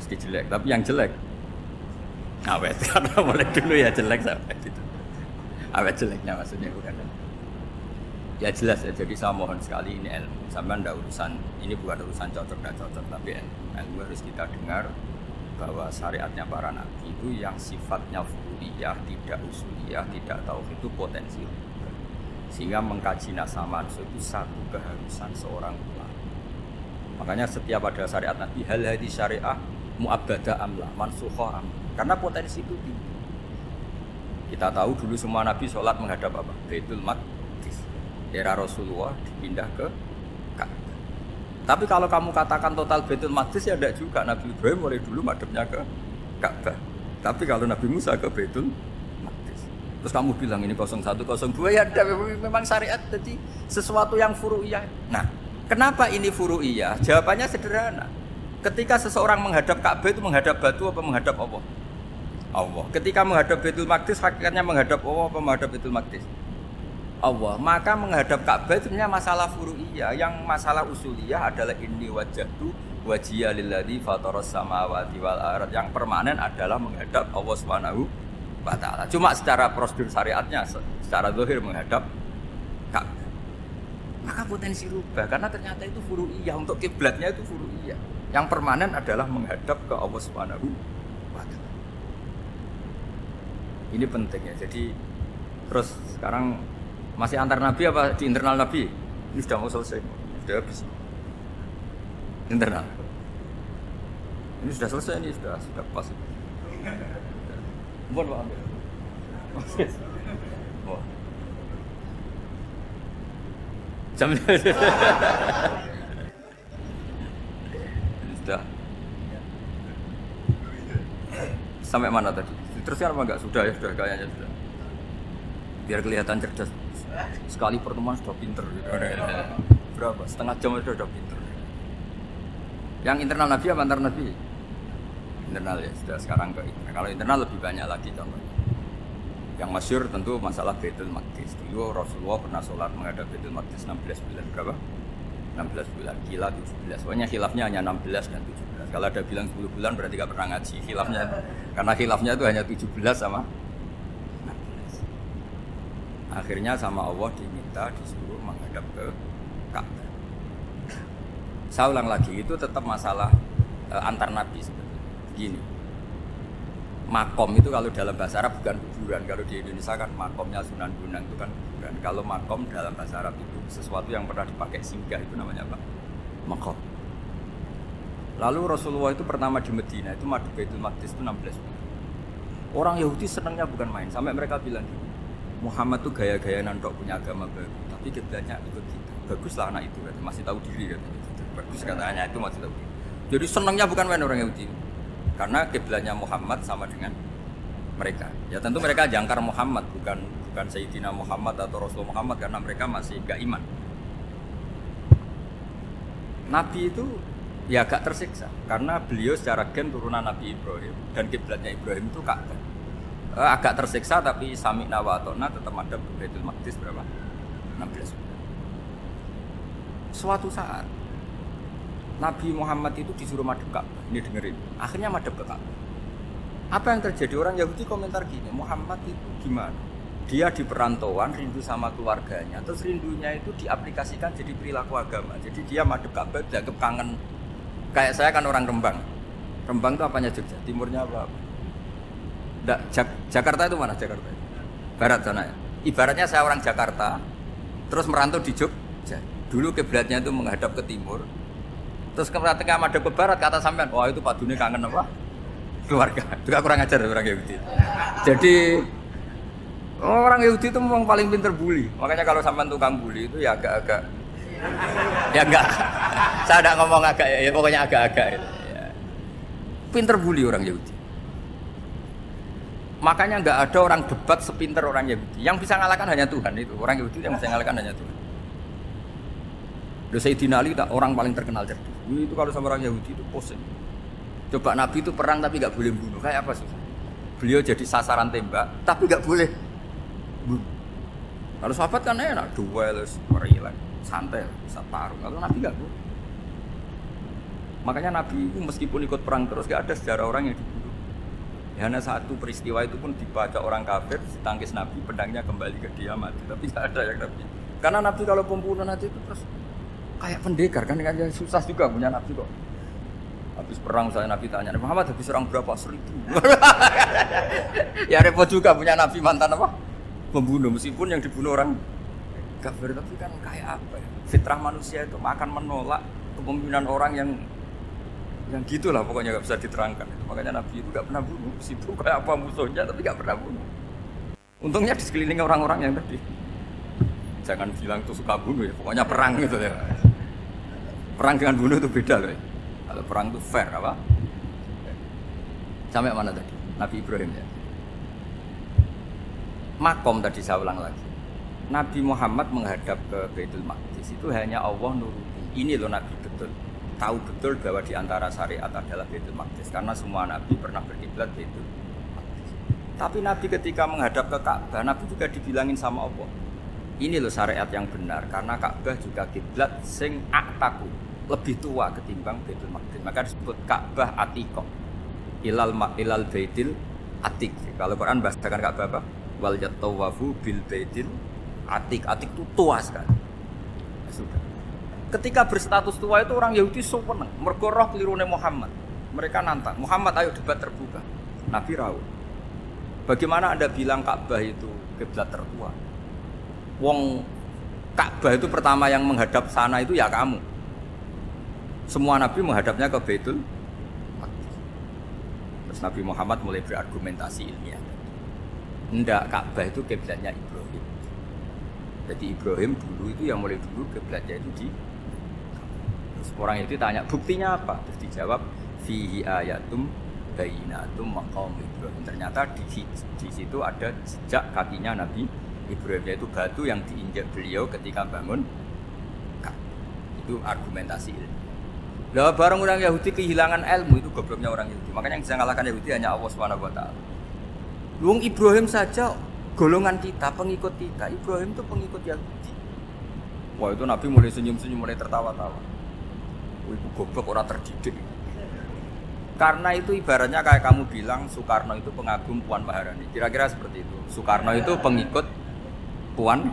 jelek, tapi yang jelek awet karena mulai dulu ya jelek sampai gitu. Awet jeleknya maksudnya bukan. Ya jelas ya, jadi saya mohon sekali ini ilmu. Sampai ndak urusan, ini bukan urusan cocok dan cocok, tapi ilmu harus kita dengar bahwa syariatnya para nabi itu yang sifatnya furu'iyah, tidak usuliyah, tidak tauhid itu potensi. Sehingga mengkaji nasab manusia itu satu keharusan seorang ulama. Makanya setiap ada syariat nabi, hal hadis syariah mu'abbadah amlah, mansukhoh amlah. Karena potensi itu tinggi. Kita tahu dulu semua nabi sholat menghadap apa? Baitul Maqdis. Era Rasulullah dipindah ke Ka'bah. Tapi kalau kamu katakan total Baitul Maqdis ya tidak juga. Nabi Ibrahim mulai dulu madhabnya ke Ka'bah. Tapi kalau Nabi Musa ke Baitul Maqdis. Terus kamu bilang ini 01, 02 ya memang syariat jadi sesuatu yang furu'iyah. Nah, kenapa ini furu'iyah? Jawabannya sederhana. Ketika seseorang menghadap Ka'bah itu menghadap batu apa menghadap Allah? Allah. Ketika menghadap Baitul Maqdis hakikatnya menghadap Allah apa menghadap Baitul Maqdis? Allah, maka menghadap Ka'bah itu sebenarnya masalah furu'iyah. Yang masalah usuliyah adalah inni wajjahtu wajhiya lilladzi fataras samawati wal ardh. Yang permanen adalah menghadap Allah Subhanahu wa taala. Cuma secara prosedur syariatnya secara zahir menghadap Ka'bah. Maka potensi rubah karena ternyata itu furu'iyah, untuk kiblatnya itu furu'iyah. Yang permanen adalah menghadap ke Allah Subhanahu wa taala. Ini penting ya. Jadi terus sekarang masih antar nabi apa di internal nabi? Ini sudah mau selesai, sudah habis. Internal. Ini sudah selesai, ini sudah pas. Mohon maaf. Oh. Jam sudah. Sampai mana tadi? Terusnya apa enggak? Sudah ya, sudah kayaknya sudah. Biar kelihatan cerdas. Sekali pertemuan sudah pinter gitu. Berapa? Setengah jam sudah pinter. Yang internal nabi apa antar nabi? Internal ya, sudah sekarang ke internal. Kalau internal lebih banyak lagi contohnya. Yang masyhur tentu masalah Baitul Maqdis. Dulu Rasulullah pernah sholat menghadap Baitul Maqdis 16 bulan berapa? 16 bulan, gila 17. Soalnya khilafnya hanya 16 dan 17. Kalau ada bilang 10 bulan berarti gak pernah ngaji khilafnya. Karena khilafnya itu hanya 17 sama 16. Akhirnya sama Allah diminta disuruh menghadap ke Ka'bah. Saya ulang lagi, itu tetap masalah antar nabi sebenarnya. Gini. Makom itu kalau dalam bahasa Arab bukan kuburan. Kalau di Indonesia kan makomnya Sunan Bonang itu kan kuburan. Kalau makom dalam bahasa Arab itu sesuatu yang pernah dipakai singgah, itu namanya apa? Makom. Lalu Rasulullah itu pertama di Medina itu madhep Baitul Maqdis itu 16 bulan. Orang Yahudi senangnya bukan main. Sampai mereka bilang gini, Muhammad tuh gaya-gaya nandok punya agama baru. Tapi kiblatnya ikut kita. Baguslah anak itu, masih tahu diri katanya. Bagus katanya itu masih tahu diri. Jadi senangnya bukan main orang Yahudi. Karena kiblatnya Muhammad sama dengan mereka. Ya tentu mereka jangkar Muhammad, bukan Sayyidina Muhammad atau Rasul Muhammad, karena mereka masih gak iman. Nabi itu ya agak tersiksa karena beliau secara gen turunan Nabi Ibrahim dan kiblatnya Ibrahim itu Ka'bah. Agak tersiksa tapi sami'na wa ata'na tetap madhep Baitul Maqdis berapa? 16 bulan. Suatu saat Nabi Muhammad itu disuruh madhep Ka'bah. Ini dengerin. Akhirnya madhep ke Ka'bah. Apa yang terjadi? Orang Yahudi komentar gini, Muhammad itu gimana? Dia di perantauan, rindu sama keluarganya. Terus rindunya itu diaplikasikan jadi perilaku agama. Jadi dia madhep Ka'bah dianggap kangen. Kayak saya kan orang Rembang. Rembang itu apanya Jogja? Timurnya apa? Nggak, Jakarta itu mana Jakarta? Barat sana ya. Ibaratnya saya orang Jakarta, terus merantau di Jogja. Dulu kiblatnya itu menghadap ke timur. Terus ketika madhep ke barat, kata sampean, wah itu Pak Dune kangen apa? Keluarga. Juga kurang ajar orang Yahudi. Jadi orang Yahudi itu memang paling pinter bully. Makanya kalau sampean tukang bully itu ya agak-agak, ya enggak. Saya tidak ngomong agak, ya pokoknya agak-agak. Ya. Pinter bully orang Yahudi. Makanya enggak ada orang debat sepinter orang Yahudi. Yang bisa ngalahkan hanya Tuhan itu. Orang Yahudi yang bisa ngalahkan hanya Tuhan. Sayyidina Ali orang paling terkenal cerdas. Itu kalau sama orang Yahudi itu pusing. Coba Nabi itu perang tapi nggak boleh bunuh. Kayak apa sih? Beliau jadi sasaran tembak tapi nggak boleh bunuh. Kalau sahabat kan enak, duel, merilang, santai, bisa tarung. Kalau Nabi nggak boleh. Makanya Nabi itu meskipun ikut perang terus nggak ada sejarah orang yang dibunuh. Ya, hanya satu peristiwa itu pun dibaca orang kafir, ditangkis Nabi, pedangnya kembali ke dia mati. Tapi nggak ada yang Nabi. Karena Nabi kalau pembunuh nanti itu terus kayak pendekar kan susah juga punya Nabi kok. Habis perang saya Nabi tanya, Muhammad habis serang berapa? 1000. Ya repot juga punya Nabi mantan apa? Pembunuh, meskipun yang dibunuh orang kafir, tapi kan kayak apa ya? Fitrah manusia itu akan menolak kepemimpinan orang yang gitulah pokoknya nggak bisa diterangkan. Makanya Nabi itu nggak pernah bunuh. Situ kayak apa musuhnya tapi nggak pernah bunuh. Untungnya di sekeliling orang-orang yang tadi. Jangan bilang tuh suka bunuh ya, pokoknya perang gitu ya. Perang dengan bunuh itu beda loh. Kalau perang itu fair apa? Sampai mana tadi? Nabi Ibrahim ya. Makom tadi saya ulang lagi. Nabi Muhammad menghadap ke Baitul Maqdis itu hanya Allah nuruti. Ini loh Nabi betul. Tahu betul bahwa di antara syariat adalah Baitul Maqdis karena semua Nabi pernah berkiblat Baitul Maqdis. Tapi Nabi ketika menghadap ke Ka'bah, Nabi juga dibilangin sama Allah. ini loh syariat yang benar, karena Ka'bah juga kiblat sing aktaku, lebih tua ketimbang Baitul Maqdis. Maka disebut Ka'bah Atiqah. Ilal Baitil Atiq. Kalau Quran bahasakan Ka'bah apa? Wal yatawafu bil Baitil Atiq. Atiq itu tua sekali. Sudah. Ketika berstatus tua itu orang Yahudi seneng, mergo roh kelirune Muhammad. Mereka nantang, Muhammad ayo debat terbuka. Nabi rawuh. Bagaimana Anda bilang Ka'bah itu kiblat tertua? Wong Ka'bah itu pertama yang menghadap sana itu ya kamu. Semua Nabi menghadapnya ke Baitul Maqdis. Terus Nabi Muhammad mulai berargumentasi ilmiah. Enggak, Ka'bah itu kiblatnya Ibrahim. Jadi Ibrahim dulu itu yang mulai dulu kiblatnya itu di. Terus orang itu tanya buktinya apa? Terus dijawab fihi ayatum bayyinatum maqam Ibrahim. Ternyata di situ ada jejak kakinya Nabi Ibrahim, yaitu batu yang diinjak beliau ketika bangun. Itu argumentasi ilmu. Lah bareng orang Yahudi kehilangan ilmu, itu gobloknya orang Yahudi. Makanya yang bisa mengalahkan Yahudi hanya Allah Subhanahu wa taala. Wong Ibrahim saja golongan kita, pengikut kita. Ibrahim itu pengikut Yahudi. Wah, itu Nabi mulai senyum-senyum, mulai tertawa-tawa. Wah, itu goblok, orang terdidik. Karena itu ibaratnya kayak kamu bilang Soekarno itu pengagum Puan Maharani. Kira-kira seperti itu. Soekarno itu pengikut Puan,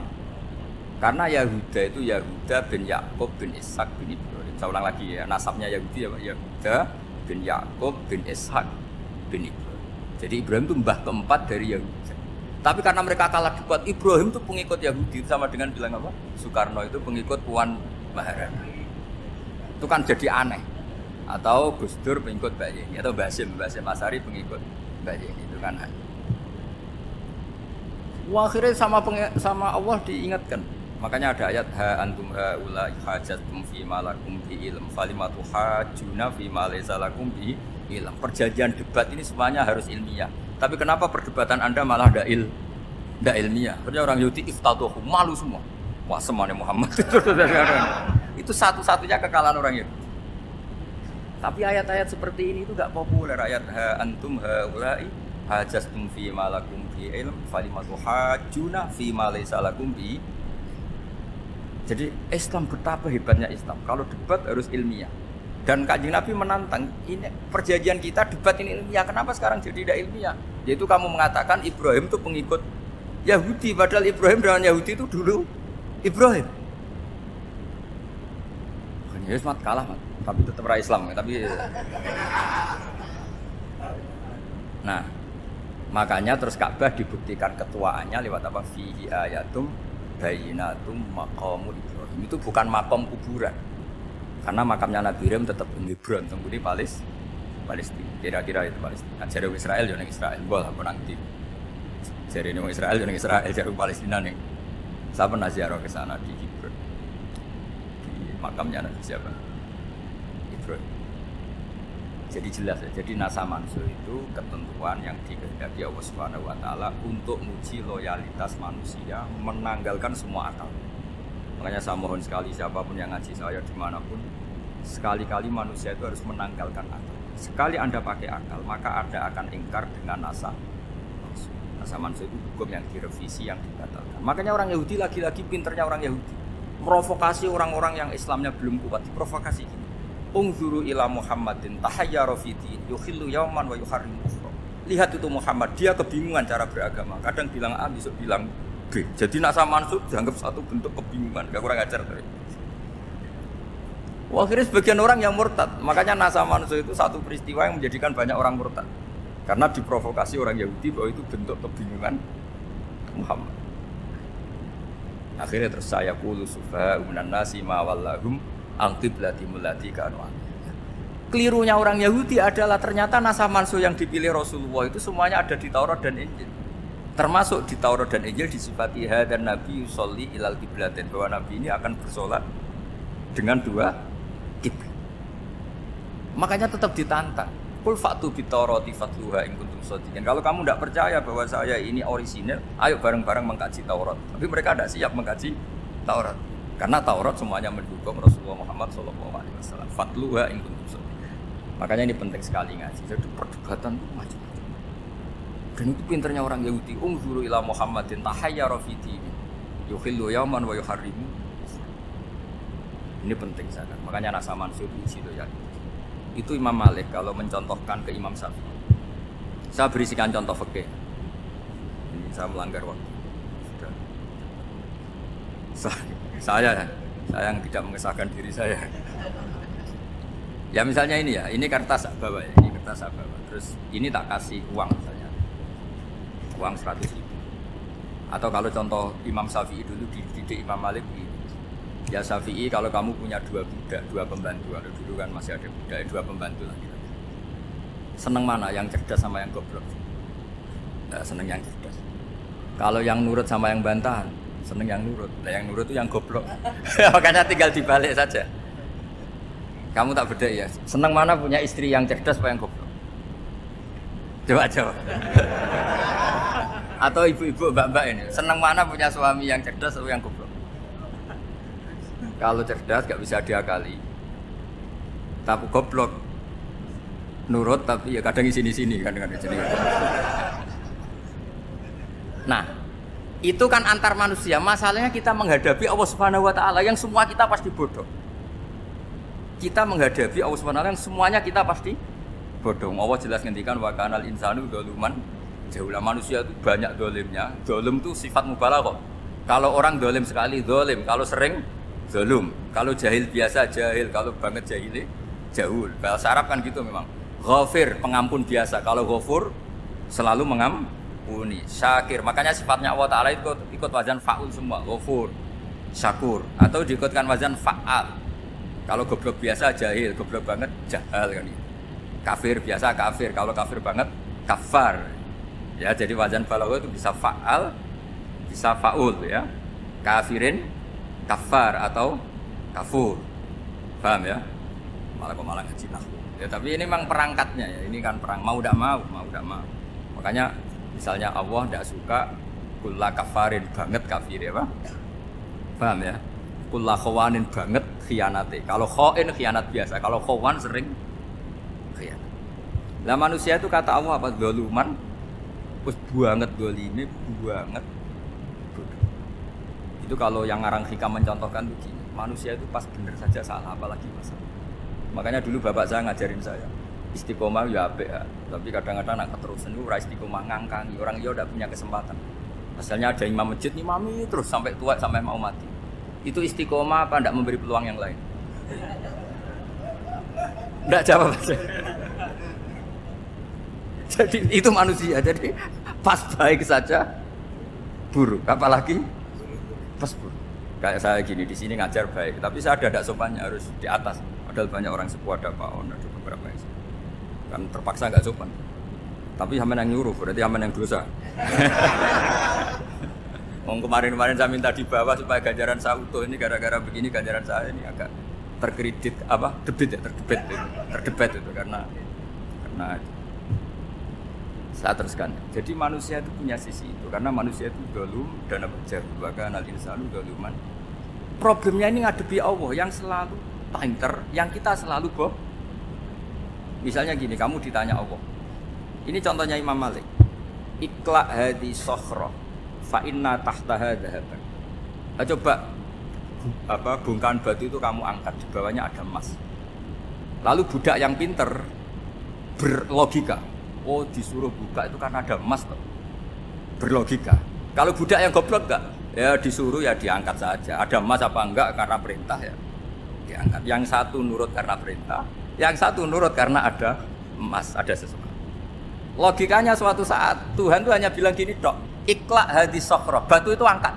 karena Yahuda itu Yahuda bin Yakub bin Ishak bin Ibrahim. Saya ulang lagi ya, nasabnya Yahudi ya Pak. Yahuda bin Yakub bin Ishak bin Ibrahim. Jadi Ibrahim itu mbah keempat dari Yahuda. Tapi karena mereka kalah debat, Ibrahim itu pengikut Yahudi, sama dengan bilang apa? Soekarno itu pengikut Puan Maharani. Itu kan jadi aneh. Atau Gus Dur pengikut Mbak Yeni, atau Basim Asari pengikut Mbak Yeni, itu kan aneh. Wah, akhirnya sama Allah diingatkan. Makanya ada ayat ha antum haula hajatum fi ma lakum bi ilm falimatu hajuna fi ma laysa lakum bi ilm. Perjanjian debat ini semuanya harus ilmiah. Tapi kenapa perdebatan Anda malah ndak ilmiah? Karena orang Yahudi iftatuhu, malu semua. Wah, semuanya Muhammad. Itu satu-satunya kekalahan orang Yahudi. Tapi ayat-ayat seperti ini itu enggak populer. Ayat ha antum haula hajastum fi ma lakum bi ilm falimatu hajuna fi ma laysa lakum bi. Jadi Islam, betapa hebatnya Islam. Kalau debat harus ilmiah. Dan Kanjeng Nabi menantang, ini perjanjian kita debat ini ilmiah. Kenapa sekarang jadi tidak ilmiah? Yaitu kamu mengatakan Ibrahim itu pengikut Yahudi, padahal Ibrahim dengan Yahudi itu dulu Ibrahim. Ya mat kalah, mat. Tapi tetap ra Islam, tapi nah, makanya terus Ka'bah dibuktikan ketuaannya lewat apa? Fihi ayatum bayyinatum maqamu Ibrahim. Itu bukan makom kuburan. Karena makamnya Nabi Ibrahim tetap di Hebron, tunggu di Palestina. Kira-kira itu Palestina. Jare Israel yo ning Israel, mbah aku nang ndi. Jare ning Israel yo ning Israel, jare Palestina ning. Saya pernah ziarah ke sana di Hebron. Di makamnya Nabi siapa? Ibrahim. Jadi jelas ya, jadi nasa mansur itu ketentuan yang dikehendaki Allah Subhanahu wa taala untuk menguji loyalitas manusia, menanggalkan semua akal. Makanya saya mohon sekali siapapun yang ngaji saya dimanapun, sekali-kali manusia itu harus menanggalkan akal. Sekali Anda pakai akal, maka Anda akan ingkar dengan nasa mansur. Nasa mansur itu hukum yang direvisi, yang dibatalkan. Makanya orang Yahudi, lagi-lagi pinternya orang Yahudi, provokasi orang-orang yang Islamnya belum kuat, diprovokasi gini. Ungzuru ila Muhammadin tahayyara fi din yukhillu yawman wa yuharrimu ukhra. Lihat itu Muhammad, dia kebingungan cara beragama. Kadang bilang A, besok bilang B. Jadi nasa mansur dianggap satu bentuk kebingungan, gak kurang ajar tadi. Wah, akhirnya sebagian orang yang murtad. Makanya nasa mansur itu satu peristiwa yang menjadikan banyak orang murtad. Karena diprovokasi orang Yahudi bahwa itu bentuk kebingungan Muhammad. Akhirnya terus saya qulu sufaha minan nasi ma wallahum angqiblati mulati kanu. Kelirunya orang Yahudi adalah ternyata nasa mansur yang dipilih Rasulullah itu semuanya ada di Taurat dan Injil. Termasuk di Taurat dan Injil disifati dan Nabi yusolli ilal qiblatin, bahwa Nabi ini akan bersolat dengan dua kiblat. Makanya tetap ditantang. Qul fa'tu bit Taurati fatluha in kuntum shadiqin. Kalau kamu tidak percaya bahwa saya ini orisinil, ayo bareng-bareng mengkaji Taurat. Tapi mereka tidak siap mengkaji Taurat. Karena Taurat semuanya mendukung Rasulullah Muhammad SAW. Fatluha in kuntum shadiqin. Makanya ini penting sekali ngaji. Jadi perdebatan itu macam-macam. Dan itu pinternya orang Yahudi. Ungzuru ila Muhammadin tahayyara fi dini. Yukhillu yauman wa yuharrimu. Ini penting sangat. Makanya Nasa Mansur di situ ya. Itu Imam Malik kalau mencontohkan ke Imam Syafi'i. Saya berisikan contoh fikih. Ini saya melanggar waktu. Saya yang tidak mengesahkan diri saya. Ya misalnya ini ya, ini kertas bawa ya, ini kertas bawa. Terus ini tak kasih uang misalnya, uang 100.000. Atau kalau contoh Imam Syafi'i dulu dididik Imam Malik, ya Syafi'i kalau kamu punya 2 budak, 2 pembantu, kalau dulu kan masih ada budak, 2 pembantu lah gitu. Seneng mana, yang cerdas sama yang goblok? Ya, seneng yang cerdas. Kalau yang nurut sama yang bantahan, seneng yang nurut. Nah, yang nurut itu yang goblok. Makanya tinggal dibalik saja. Kamu tak beda ya. Seneng mana punya istri yang cerdas apa yang goblok? Coba jawab. Atau ibu-ibu, mbak-mbak ini, seneng mana punya suami yang cerdas atau yang goblok? Kalau cerdas gak bisa diakali. Tapi goblok nurut tapi ya kadang di sini kan di sini. Nah, itu kan antar manusia. Masalahnya kita menghadapi Allah Subhanahu wa taala yang semua kita pasti bodoh. Kita menghadapi Allah Subhanahu wa taala yang semuanya kita pasti bodoh. Allah jelas ngendikan wa kanal insanu dzaluman. Jauhlah manusia itu banyak dolimnya. Dolim itu sifat mubalaghah. Kalau orang dolim sekali dolim, kalau sering zalum, kalau jahil biasa jahil, kalau banget jahili jahul. Bahasa Arab kan gitu memang. Ghafir, pengampun biasa. Kalau ghafur selalu mengampuni. Syakir, makanya sifatnya Allah Ta'ala itu ikut wazan fa'ul semua. Ghafur, syakur. Atau diikutkan wazan fa'al. Kalau goblok biasa jahil, goblok banget jahal kan. Kafir biasa kafir, kalau kafir banget kafar. Ya, jadi wazan balagha itu bisa fa'al, bisa fa'ul ya. Kafirin, kafar atau kafur. Paham ya? Malah ngaji nahwu. Ya, tapi ini memang perangkatnya ya. Ini kan perang mau tidak mau. Makanya misalnya Allah tidak suka kulla kafarin banget kafir ya, Pak. Paham ya? Kulla khawanin banget khianate. Kalau khain khianat biasa, kalau khawan sering khianat. Lah manusia itu kata Allah apa? Zaluman. Wis banget dolime banget. Itu kalau yang ngarang hikam mencontohkan begini, manusia itu pas bener saja salah apalagi masalah. Makanya dulu bapak saya ngajarin saya istiqomah ya apik ya. Tapi kadang-kadang nak keterusan itu ora istiqomah ngangkangi orang dia udah punya kesempatan. Asalnya ada imam masjid ngimami terus sampai tua sampai mau mati. Itu istiqomah apa ndak memberi peluang yang lain? Ndak jawab aja. Jadi itu manusia. Jadi pas baik saja buruk, apalagi pas buruk. Kayak saya gini di sini ngajar baik, tapi saya ada sopannya harus di atas. Padahal banyak orang sepuh ada Pak On, ada beberapa yang kan terpaksa nggak sopan. Tapi sama yang nyuruh, berarti sama yang dosa. Kemarin saya minta di bawah supaya ganjaran saya utuh. Ini gara-gara begini ganjaran saya ini agak terkredit terdebat itu karena saya teruskan. Jadi manusia itu punya sisi itu karena manusia itu dzalum dan jahil bahkan al-insanu dzaluman. Problemnya ini ngadepi Allah yang selalu pinter, yang kita selalu boh. Misalnya gini, kamu ditanya Allah. Ini contohnya Imam Malik. Ikla hadi sokhroh fa inna tahtaha dhahaban. Coba bongkahan batu itu kamu angkat, di bawahnya ada emas. Lalu budak yang pinter berlogika, oh disuruh buka itu karena ada emas toh. Berlogika. Kalau budak yang goblok enggak, ya disuruh ya diangkat saja. Ada emas apa enggak karena perintah ya diangkat. Yang satu nurut karena perintah, yang satu nurut karena ada emas, ada sesuatu. Logikanya suatu saat Tuhan tuh hanya bilang gini dok, ikla hadi sokhroh, batu itu angkat.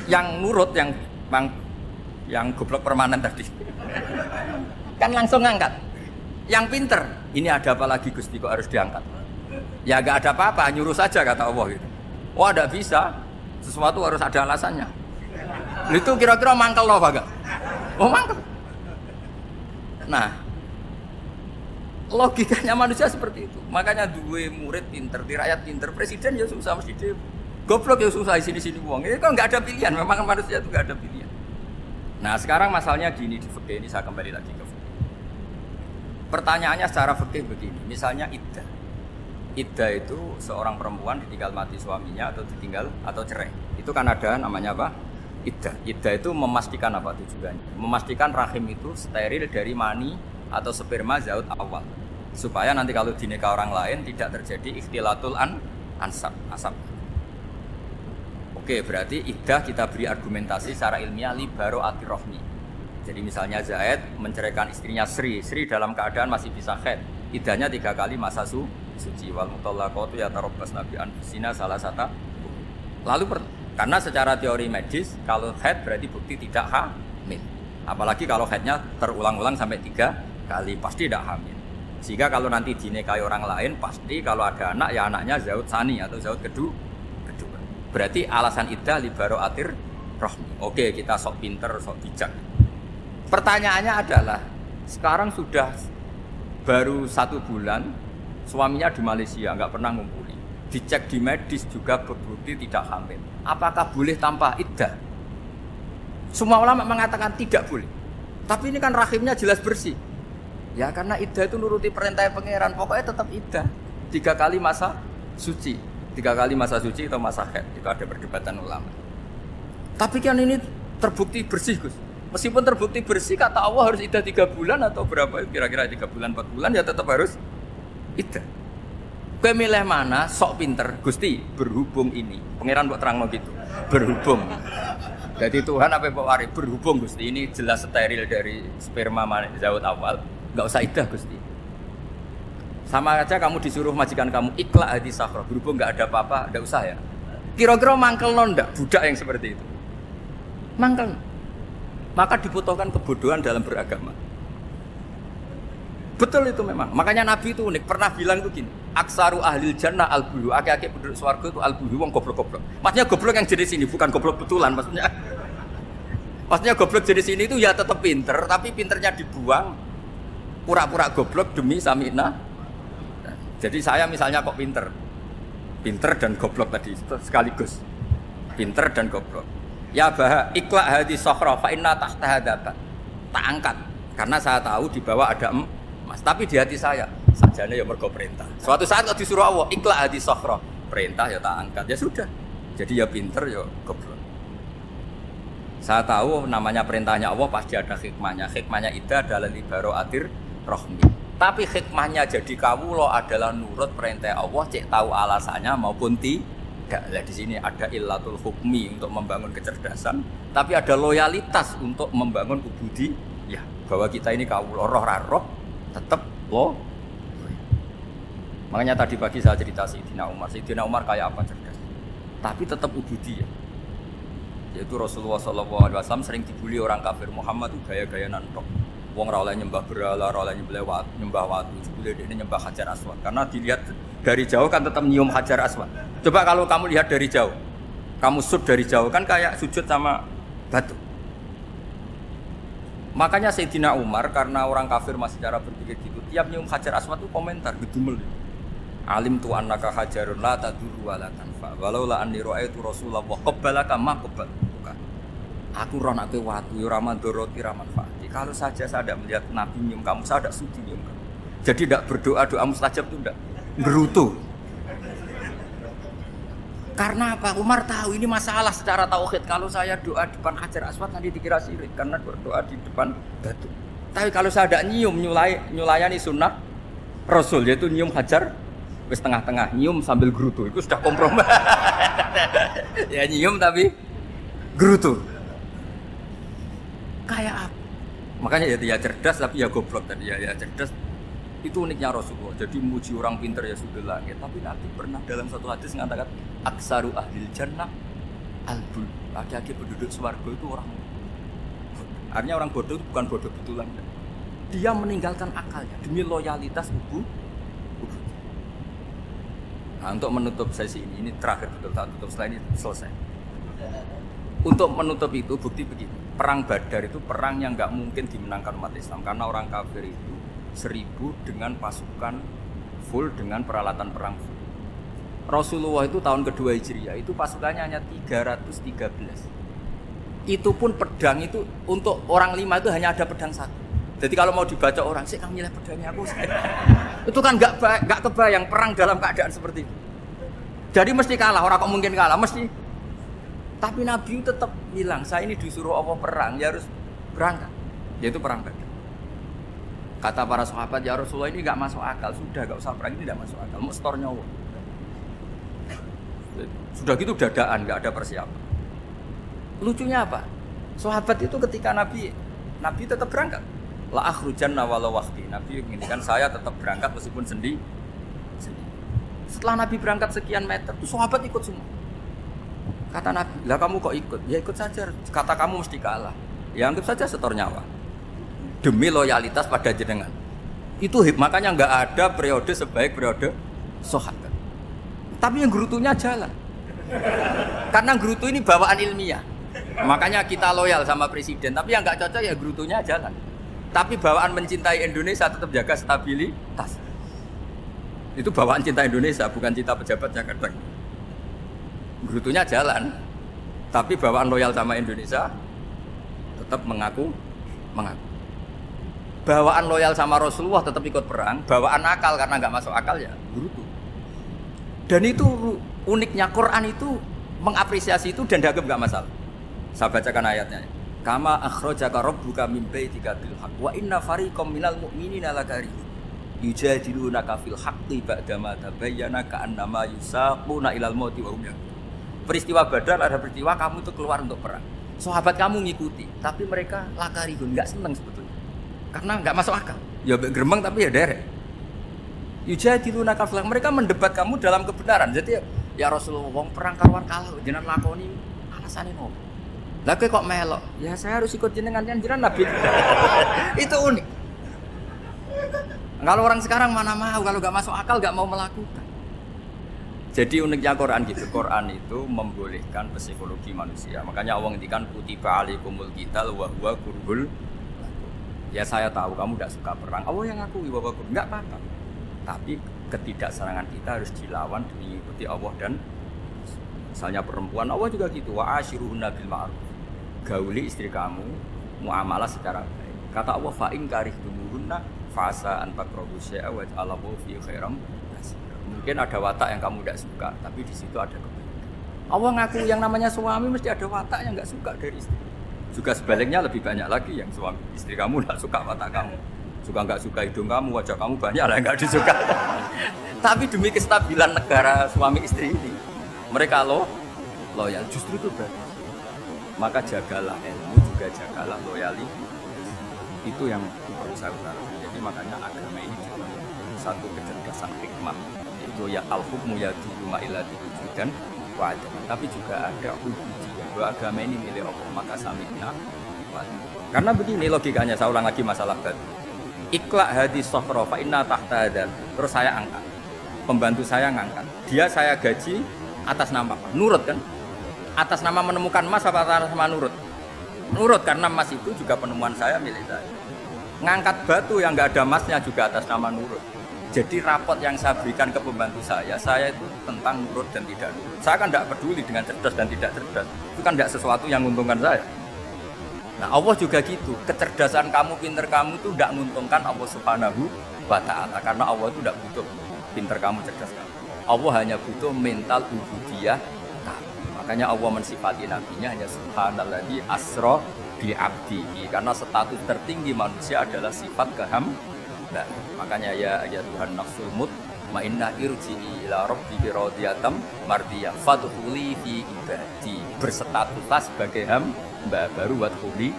Yang nurut yang goblok permanen tadi kan langsung ngangkat. Yang pinter, ini ada apa lagi Gusti kok harus diangkat? Ya gak ada apa-apa, nyuruh saja kata Allah gitu. Wah tidak bisa, sesuatu harus ada alasannya. Itu kira-kira mangkel loh apa gak? Oh mangkel. Nah, logikanya manusia seperti itu. Makanya dua murid pinter, di rakyat pinter, presiden ya susah mesti dia. Goblok ya susah sini-sini uang. Ini kok nggak ada pilihan. Memang manusia itu nggak ada pilihan. Nah sekarang masalahnya gini di fikih ini saya kembali lagi ke fikih. Pertanyaannya secara fikih begini. Misalnya iddah. iddah itu seorang perempuan ditinggal mati suaminya atau ditinggal atau cerai. Itu kan ada namanya apa? Iddah. Iddah itu memastikan apa tujuannya? Memastikan rahim itu steril dari mani atau sperma zaut awal. Supaya nanti kalau dinikah orang lain tidak terjadi ikhtilatul asab. Oke, berarti iddah kita beri argumentasi secara ilmiah li baro'atir rohmi. Jadi misalnya Zaid menceraikan istrinya Sri dalam keadaan masih bisa haid. Iddahnya 3 kali masa suci. Wal mutallaqatu yatarabbasna bi anfusina salasata. Lalu karena secara teori medis kalau haid berarti bukti tidak hamil. Apalagi kalau haidnya terulang-ulang sampai 3 kali pasti tidak hamil. Sehingga kalau nanti dinikahi orang lain pasti kalau ada anak ya anaknya zaud sani atau zaud kedua. Berarti alasan iddah li baro'atir rohmi. Oke, kita sok pinter, sok bijak. Pertanyaannya adalah sekarang sudah baru 1 bulan suaminya di Malaysia nggak pernah ngumpuli, dicek di medis juga berbukti tidak hamil. Apakah boleh tanpa iddah? Semua ulama mengatakan tidak boleh. Tapi ini kan rahimnya jelas bersih. Ya karena iddah itu nuruti perintah pangeran, pokoknya tetap iddah 3 kali masa suci. 3 kali masa suci atau masa haid, itu ada perdebatan ulama. Tapi kan ini terbukti bersih, Gus. Meskipun terbukti bersih, kata Allah harus iddah 3 bulan atau berapa? Kira-kira 3 bulan, 4 bulan ya tetap harus iddah. Kowe milih mana? Sok pinter, Gusti. Berhubung ini, pangeran buat terang gitu. Berhubung. Jadi Tuhan apa Pak Wari? Berhubung Gusti ini jelas steril dari sperma zaut awal, nggak usah iddah Gusti. Sama aja kamu disuruh majikan kamu ikhla hadi sahra, berhubung nggak ada apa-apa, nggak usah ya. Kira-kira mangkel nondak budak yang seperti itu. Mangkel. Maka dibutuhkan kebodohan dalam beragama. Betul itu memang. Makanya Nabi itu unik, pernah bilang itu gini, aksaru ahlil jannah al-buhu, aki-aki penduduk swarga itu al-buhu, wong goblok-goblok. Maksudnya goblok yang jenis ini, bukan goblok betulan maksudnya. Maksudnya goblok jenis ini itu ya tetap pinter, tapi pinternya dibuang, pura-pura goblok demi sami'na. Jadi saya misalnya kok pinter dan goblok tadi sekaligus, pinter dan goblok. Ya bah, ikhla hadi sokhra fa inna tahta hadata. Tak angkat, karena saya tahu di bawah ada emas. Tapi di hati saya, sajane ya mergo perintah. Suatu saat kalau disuruh Allah, ikhla hadi sokhra, perintah ya tak angkat, ya sudah. Jadi ya pinter ya goblok. Saya tahu namanya perintahnya Allah pasti ada hikmahnya. Hikmahnya iddah adalah li baro'atir rohmi. Tapi hikmahnya jadi kawula adalah nurut perintah Allah, cek tahu alasannya maupun tidak. Nah, di sini ada illatul hukmi untuk membangun kecerdasan, tapi ada loyalitas untuk membangun ubudi. Ya, bahwa kita ini kawula roh tetap lo. Makanya tadi pagi saya cerita Sayyidina Umar kayak apa cerdas, tapi tetap ubudi ya. Yaitu Rasulullah SAW sering dibully orang kafir, Muhammad itu gaya-gaya nantok. Wong ora oleh nyembah berhala, ora oleh nyembah watu, jebule dekne nyembah Hajar Aswad. Karena dilihat dari jauh kan tetap nyium Hajar Aswad. Coba kalau kamu lihat dari jauh, kamu sujud dari jauh kan kayak sujud sama batu. Makanya Sayyidina Umar karena orang kafir masih cara berpikir gitu, tiap nyium Hajar Aswad itu komentar gedumel. Alim tu annaka hajarun la tadurru wa la tanfa. Walau la anni ra'aitu Rasulullah qabbalaka ma qabbal. Aku roh nak kowe watu ora mandoroti ora manfaati. Kalau saja saya tidak melihat Nabi nyium kamu, saya tidak sudi nyium kamu. Jadi tidak berdoa doa mustajab itu tidak gerutu. Karena apa? Umar tahu ini masalah secara tauhid. Kalau saya doa depan Hajar Aswad nanti dikira syirik karena berdoa di depan batu. Tapi kalau saya tidak nyium nyulayani sunnah Rasul yaitu nyium Hajar wis tengah-tengah nyium sambil gerutu itu sudah kompromi. Ya nyium tapi gerutu. Kayak apa? Makanya ya cerdas tapi ya goblok tadi ya cerdas. Itu uniknya Rasulullah. Jadi muji orang pintar ya sudah lah. Ya, tapi Nabi pernah dalam satu hadis mengatakan aksaru ahlil jannah albul. Laki-laki penduduk swarga itu orang. Artinya orang bodoh itu bukan bodoh betulan. Dia meninggalkan akalnya demi loyalitas ubu. Nah, untuk menutup sesi ini terakhir betul tak tutup setelah ini selesai. Untuk menutup itu bukti begini. Perang Badar itu perang yang nggak mungkin dimenangkan umat Islam karena orang kafir itu 1000 dengan pasukan full dengan peralatan perang full. Rasulullah itu tahun kedua Hijriah itu pasukannya hanya 313. Itu pun pedang itu untuk orang 5 itu hanya ada pedang 1. Jadi kalau mau dibaca orang sih kamu milih pedangnya aku. Itu kan nggak kebayang perang dalam keadaan seperti itu. Jadi mesti kalah, orang kok mungkin kalah, mesti. Tapi Nabi tetap bilang, saya ini disuruh Allah perang, ya harus berangkat. Yaitu perang Badar. Kata para sahabat, ya Rasulullah ini nggak masuk akal, sudah nggak usah perang, ini nggak masuk akal, mau setor nyawa. Sudah gitu dadaan, nggak ada persiapan. Lucunya apa? Sahabat itu ketika Nabi tetap berangkat. La akhrujanna walau wahdi. Nabi menginginkan saya tetap berangkat meskipun sendiri. Setelah Nabi berangkat sekian meter, tuh sahabat ikut semua. Kata Nabi, lah kamu kok ikut? Ya ikut saja. Kata kamu mesti kalah. Ya anggap saja setor nyawa. Demi loyalitas pada jenengan. Itu makanya nggak ada periode sebaik periode sahabat. Tapi yang gerutunya jalan. Karena gerutu ini bawaan ilmiah. Makanya kita loyal sama presiden. Tapi yang nggak cocok ya gerutunya jalan. Tapi bawaan mencintai Indonesia tetap jaga stabilitas. Itu bawaan cinta Indonesia, bukan cinta pejabat Jakarta. Gerutunya jalan. Tapi bawaan loyal sama Indonesia tetap mengaku. Bawaan loyal sama Rasulullah tetap ikut perang. Bawaan akal karena nggak masuk akal ya gerutu. Dan itu uniknya Quran itu mengapresiasi itu dan dianggap nggak masalah. Saya bacakan ayatnya. Kama akhrajaka rabbuka min baitika bil haqq wa inna fariqam minal mu'minina lakarihun yujadilunaka fil haqqi ba'dama tabayyana ka'annama yusaquna ilal mauti wa hum yaqulun. Peristiwa Badar ada peristiwa kamu itu keluar untuk perang. Sahabat kamu ngikuti, tapi mereka lakarihun, enggak senang sebetulnya. Karena enggak masuk akal. Ya gremeng tapi ya derek. Yujadilunaka fil haqq, mereka mendebat kamu dalam kebenaran. Jadi ya Rasulullah wong perang karuan kalah jenengan lakoni alasane nopo? Lah kok melok? Ya saya harus ikut jenengan Nabi. Itu unik. Kalau orang sekarang mana mau, kalau nggak masuk akal nggak mau melakukan. Jadi uniknya Quran gitu. Quran itu membolehkan psikologi manusia. Makanya Allah ngendikan kutiba alaikumul qital wa huwa kurhul. Ya saya tahu kamu tidak suka perang. Allah yang ngakui bahwa nggak apa-apa. Tapi ketidaksenangan kita harus dilawan demi mengikuti Allah dan misalnya perempuan Allah juga gitu. Wa ashiruhunna bil ma'ruf. Gauli istri kamu, muamalah secara baik. Kata Allah, fa'in karihtumuhunna fa'asa an takrahu syai'a wa ja'alahu fi khairam katsira. Mungkin ada watak yang kamu tidak suka, tapi di situ ada kebaikan. Allah ngaku yang namanya suami mesti ada watak yang enggak suka dari istri. Juga sebaliknya lebih banyak lagi yang suami istri kamu enggak suka watak kamu. Juga enggak suka hidung kamu, wajah kamu banyak lah enggak disuka. Tapi demi kestabilan negara suami istri ini, mereka loyal. Justru itu bagus. Maka jagalah ilmu, juga jagalah loyalitas. Itu yang perlu saya utarakan. Jadi makanya agama ini juga satu kecerdasan hikmah. Itu ya al-hukmu ya dihuma ila diwujudan wa'adam. Tapi juga ada ubudiyah bahwa agama ini milik Allah. Maka sami'na wa'adam. Karena begini logikanya, saya ulang lagi masalah tadi. Iqla' hadis sohra fa inna tahta hadan. Terus saya angkat. Pembantu saya ngangkat. Dia saya gaji atas nama apa? Nurut kan? Atas nama menemukan emas apa atas nama nurut? Nurut karena emas itu juga penemuan saya milik saya. Ngangkat batu yang nggak ada emasnya juga atas nama nurut. Jadi rapot yang saya berikan ke pembantu saya itu tentang nurut dan tidak nurut. Saya kan tidak peduli dengan cerdas dan tidak cerdas. Itu kan tidak sesuatu yang menguntungkan saya. Nah Allah juga gitu. Kecerdasan kamu, pinter kamu itu tidak menguntungkan Allah Subhanahu wa Ta'ala. Karena Allah itu tidak butuh pinter kamu, cerdas kamu. Allah hanya butuh mental ubudiyah. Makanya Allah mensifati nabinya hanya subhanalladzi asra bi abdihi, karena status tertinggi manusia adalah sifat kehambaan. Makanya ya Tuhan nafsul mutmainnah irji'i ila rabbiki radiyatan mardiyah fadkhuli fi ibadi, berstatuslah sebagai hamba baru wadkhuli.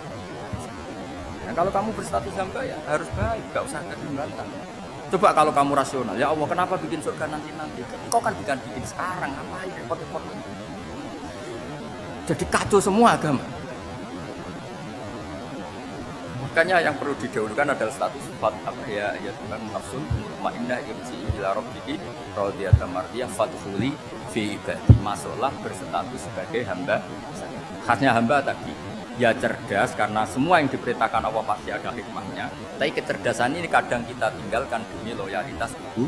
Nah, kalau kamu berstatus hamba ya harus baik, enggak usah ketinggalan. Coba kalau kamu rasional, ya Allah kenapa bikin surga nanti? Kau kan bikin sekarang, ngapain repot-repot? Jadi kacau semua agama. Makanya yang perlu didahulukan adalah status sifat apa ya Tuhan nafsul mutmainnah irji'i ila rabbiki radiyatan mardiyah fadkhuli fi ibadi, masuklah berstatus sebagai hamba. Khasnya hamba tadi ya cerdas karena semua yang diperintahkan Allah pasti ada hikmahnya. Tapi kecerdasan ini kadang kita tinggalkan demi loyalitas itu.